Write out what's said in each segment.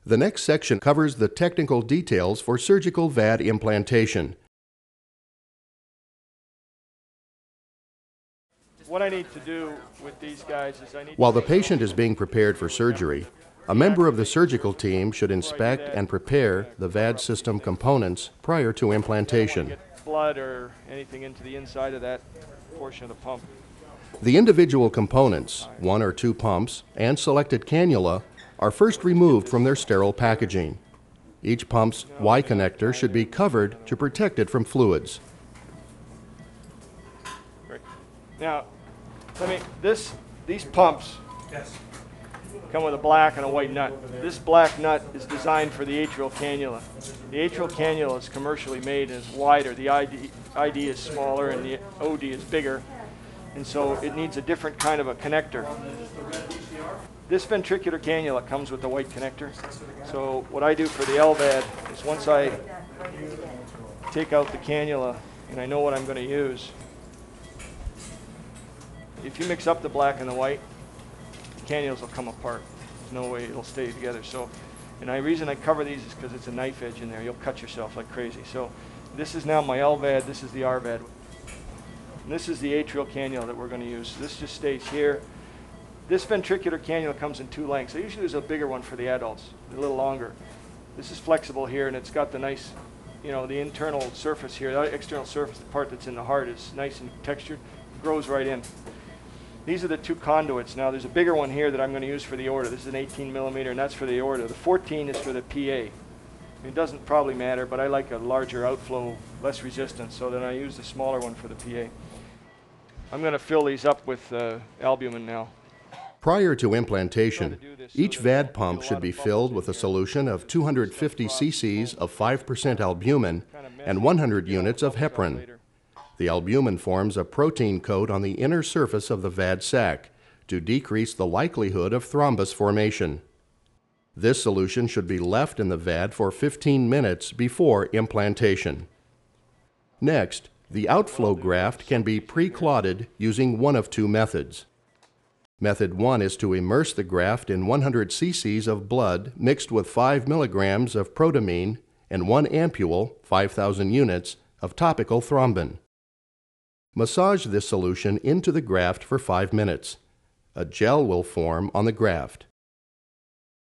The next section covers the technical details for surgical VAD implantation. What I need to do with these guys is While the patient is being prepared for surgery, a member of the surgical team should inspect and prepare the VAD system components prior to implantation. Get blood or anything into the inside of that portion of the pump. The individual components, 1 or 2 pumps, and selected cannula are first removed from their sterile packaging. Each pump's Y connector should be covered to protect it from fluids. Great. Now, these pumps come with a black and a white nut. This black nut is designed for the atrial cannula. The atrial cannula is commercially made and is wider. The ID is smaller and the OD is bigger, and so it needs a different kind of a connector. This ventricular cannula comes with the white connector. So what I do for the LVAD is once I take out the cannula and I know what I'm going to use, if you mix up the black and the white, the cannulas will come apart. There's no way it'll stay together. So, and the reason I cover these is because it's a knife edge in there. You'll cut yourself like crazy. So this is now my LVAD, this is the RVAD. And this is the atrial cannula that we're going to use. This just stays here. This ventricular cannula comes in 2 lengths. I usually use a bigger one for the adults, a little longer. This is flexible here, and it's got the nice, the internal surface here, the external surface, the part that's in the heart is nice and textured. It grows right in. These are the 2 conduits. Now there's a bigger one here that I'm going to use for the aorta. This is an 18 millimeter, and that's for the aorta. The 14 is for the PA. It doesn't probably matter, but I like a larger outflow, less resistance, so then I use the smaller one for the PA. I'm going to fill these up with albumin now. Prior to implantation, each VAD pump should be filled with a solution of 250 cc's of 5% albumin and 100 units of heparin. The albumin forms a protein coat on the inner surface of the VAD sac to decrease the likelihood of thrombus formation. This solution should be left in the VAD for 15 minutes before implantation. Next, the outflow graft can be pre-clotted using one of 2 methods. Method 1 is to immerse the graft in 100 cc's of blood mixed with 5 milligrams of protamine and 1 ampule, 5,000 units, of topical thrombin. Massage this solution into the graft for 5 minutes. A gel will form on the graft.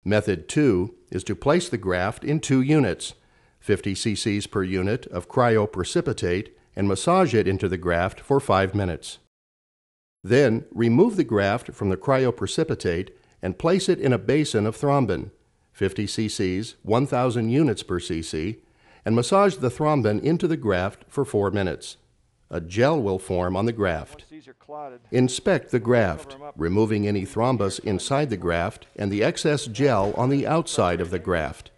Method 2 is to place the graft in 2 units, 50 cc's per unit of cryoprecipitate, and massage it into the graft for 5 minutes. Then, remove the graft from the cryoprecipitate and place it in a basin of thrombin, 50 cc's, 1,000 units per cc, and massage the thrombin into the graft for 4 minutes. A gel will form on the graft. Inspect the graft, removing any thrombus inside the graft and the excess gel on the outside of the graft.